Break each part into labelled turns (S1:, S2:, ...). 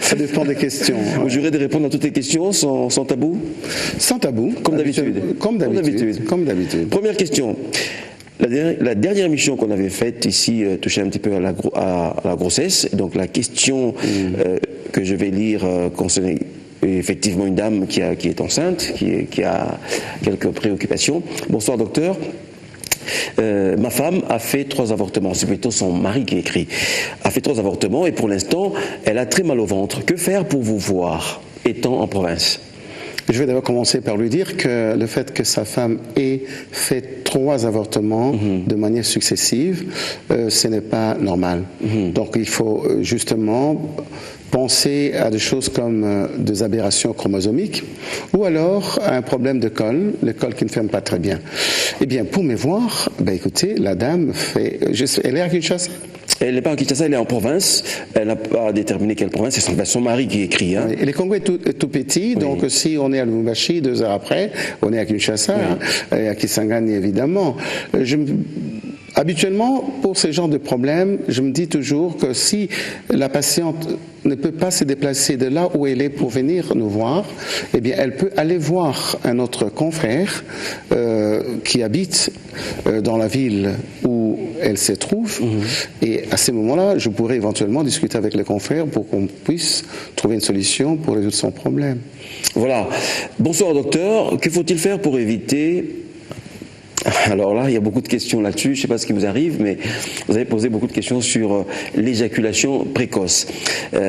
S1: Ça dépend des questions.
S2: Vous jurez de répondre à toutes les questions sans tabou?
S1: Sans tabou.
S2: Comme d'habitude.
S1: Comme d'habitude.
S2: Première question. La dernière émission qu'on avait faite ici touchait un petit peu à la grossesse. Donc la question que je vais lire concerne effectivement une dame qui est enceinte, qui a quelques préoccupations. Bonsoir docteur. Ma femme a fait 3 avortements, c'est plutôt son mari qui écrit, a fait 3 avortements et pour l'instant elle a très mal au ventre. Que faire pour vous voir étant en province?
S1: Je vais d'abord commencer par lui dire que le fait que sa femme ait fait 3 avortements de manière successive, ce n'est pas normal. Donc il faut justement penser à des choses comme des aberrations chromosomiques ou alors à un problème de col, le col qui ne ferme pas très bien. Eh bien, pour me voir, écoutez, la dame elle est à Kinshasa.
S2: Elle n'est pas à Kinshasa, elle est en province. Elle n'a pas déterminé quelle province. C'est son mari qui écrit. Hein.
S1: Et le Congo est tout petit, donc si on est à Lubumbashi, 2 heures après, on est à Kinshasa, et à Kisangani évidemment. Habituellement, pour ce genre de problème, je me dis toujours que si la patiente ne peut pas se déplacer de là où elle est pour venir nous voir, eh bien, elle peut aller voir un autre confrère qui habite dans la ville où elle se trouve. Et à ce moment-là, je pourrais éventuellement discuter avec le confrère pour qu'on puisse trouver une solution pour résoudre son problème.
S2: Voilà. Bonsoir docteur. Que faut-il faire pour éviter... Alors là, il y a beaucoup de questions là-dessus. Je ne sais pas ce qui vous arrive, mais vous avez posé beaucoup de questions sur l'éjaculation précoce.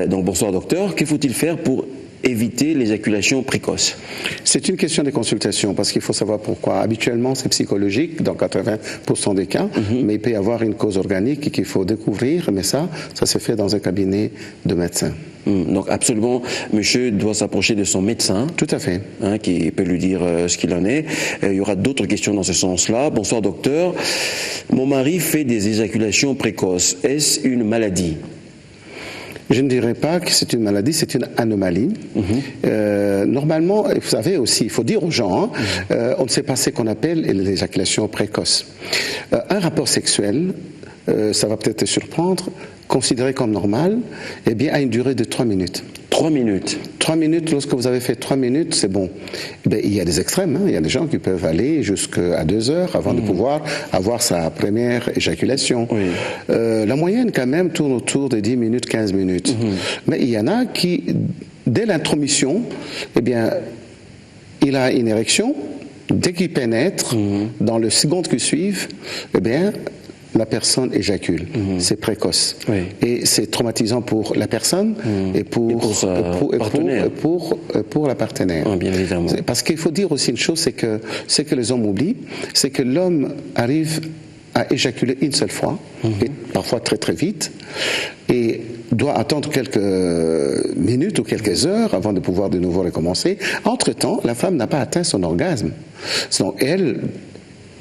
S2: Donc bonsoir docteur. Que faut-il faire pour éviter l'éjaculation précoce?
S1: C'est une question de consultation parce qu'il faut savoir pourquoi. Habituellement, c'est psychologique dans 80% des cas, mais il peut y avoir une cause organique qu'il faut découvrir, mais ça se fait dans un cabinet de médecin.
S2: Donc absolument, monsieur doit s'approcher de son médecin.
S1: Tout à fait.
S2: Hein, qui peut lui dire ce qu'il en est. Il y aura d'autres questions dans ce sens-là. Bonsoir docteur. Mon mari fait des éjaculations précoces. Est-ce une maladie?
S1: Je ne dirais pas que c'est une maladie, c'est une anomalie. Normalement, vous savez aussi, il faut dire aux gens, on ne sait pas ce qu'on appelle l'éjaculation précoce. Un rapport sexuel, ça va peut-être te surprendre, considéré comme normal, eh bien, a une durée de 3 minutes.
S2: 3 minutes.
S1: 3 minutes, lorsque vous avez fait 3 minutes, c'est bon. Il y a des extrêmes, il y a des gens qui peuvent aller jusqu'à 2 heures avant de pouvoir avoir sa première éjaculation. La moyenne, quand même, tourne autour de 10 minutes, 15 minutes. Mais il y en a qui, dès l'intromission, eh bien, il a une érection. Dès qu'il pénètre, dans le seconde qui suivent, eh bien, la personne éjacule. C'est précoce. Et c'est traumatisant pour la personne et pour la partenaire.
S2: Bien évidemment.
S1: Parce qu'il faut dire aussi une chose, c'est que ce que les hommes oublient, c'est que l'homme arrive à éjaculer une seule fois, et parfois très très vite, et doit attendre quelques minutes ou quelques heures avant de pouvoir de nouveau recommencer. Entre-temps, la femme n'a pas atteint son orgasme. Donc elle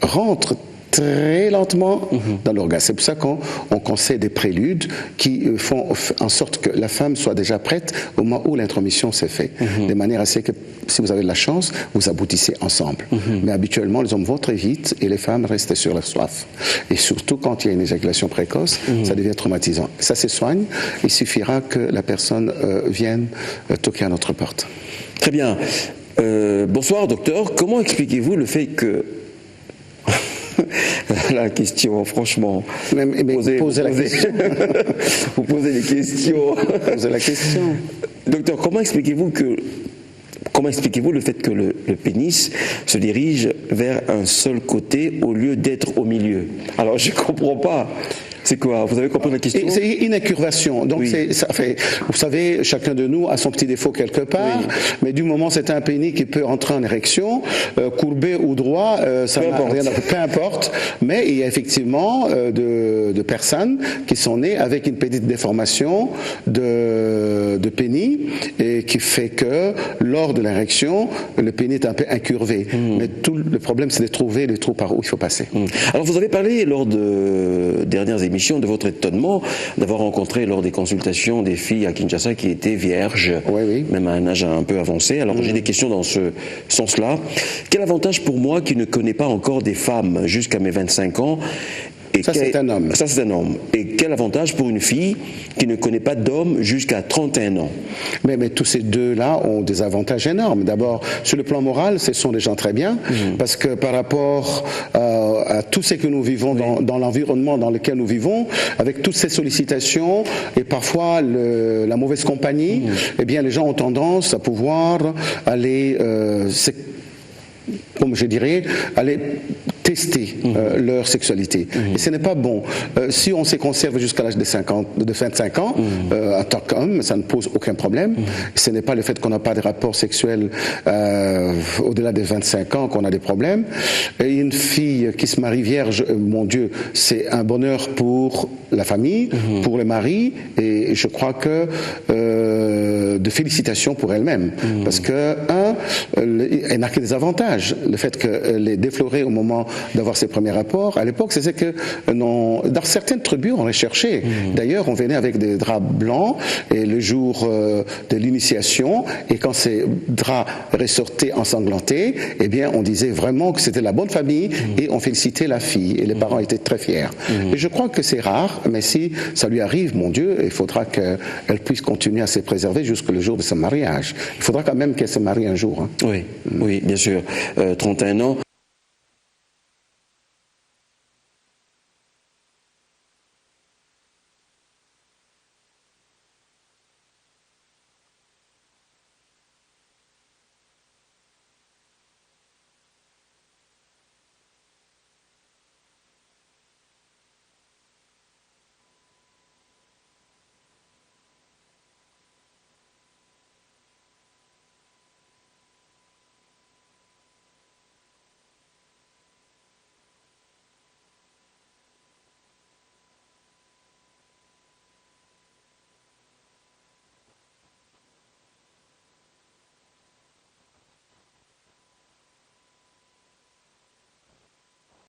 S1: rentre très lentement dans l'orgasme. C'est pour ça qu'on conseille des préludes qui font en sorte que la femme soit déjà prête au moment où l'intromission s'est faite. De manière à ce que, si vous avez de la chance, vous aboutissez ensemble. Mais habituellement, les hommes vont très vite et les femmes restent sur leur soif. Et surtout quand il y a une éjaculation précoce, ça devient traumatisant. Ça se soigne. Il suffira que la personne vienne toquer à notre porte.
S2: Très bien. Bonsoir docteur. Comment expliquez-vous le fait que la question, franchement.
S1: Posez la question.
S2: Vous posez des questions.
S1: Posez la question.
S2: Docteur, comment expliquez-vous le fait que le pénis se dirige vers un seul côté au lieu d'être au milieu? Alors, je ne comprends pas. C'est quoi? Vous avez compris la question?
S1: C'est une incurvation. Donc, ça fait, vous savez, chacun de nous a son petit défaut quelque part, mais du moment c'est un pénis qui peut entrer en érection, courbé ou droit, ça n'a rien à voir. Peu importe. Mais il y a effectivement de personnes qui sont nées avec une petite déformation de pénis et qui fait que lors de l'érection, le pénis est un peu incurvé. Mais tout le problème, c'est de trouver le trou par où il faut passer.
S2: Alors, vous avez parlé lors de dernières émissions de votre étonnement d'avoir rencontré lors des consultations des filles à Kinshasa qui étaient vierges, même à un âge un peu avancé. Alors j'ai des questions dans ce sens-là. Quel avantage pour moi qui ne connais pas encore des femmes jusqu'à mes 25 ans Et
S1: ça, c'est un homme.
S2: Ça, c'est un homme. Et quel avantage pour une fille qui ne connaît pas d'homme jusqu'à 31 ans?
S1: Mais tous ces deux-là ont des avantages énormes. D'abord, sur le plan moral, ce sont des gens très bien, parce que par rapport à tout ce que nous vivons dans l'environnement dans lequel nous vivons, avec toutes ces sollicitations et parfois la mauvaise compagnie, eh bien, les gens ont tendance à pouvoir aller, comme je dirais, aller tester leur sexualité. Et ce n'est pas bon. Si on se conserve jusqu'à l'âge de 25 ans, en tant qu'homme, ça ne pose aucun problème. Ce n'est pas le fait qu'on n'a pas de rapport sexuel au-delà des 25 ans qu'on a des problèmes. Et une fille qui se marie vierge, mon Dieu, c'est un bonheur pour la famille, pour le mari, et je crois que de félicitations pour elle-même. Parce que, elle n'a que des avantages. Le fait qu'elle est déflorée au moment d'avoir ses premiers rapports. À l'époque, c'est que dans certaines tribus, on les cherchait. D'ailleurs, on venait avec des draps blancs et le jour de l'initiation, et quand ces draps ressortaient ensanglantés, eh bien, on disait vraiment que c'était la bonne famille et on félicitait la fille. Et les parents étaient très fiers. Et je crois que c'est rare, mais si ça lui arrive, mon Dieu, il faudra qu'elle puisse continuer à se préserver jusqu'au jour de son mariage. Il faudra quand même qu'elle se marie un jour.
S2: Oui, oui, bien sûr. 31 ans,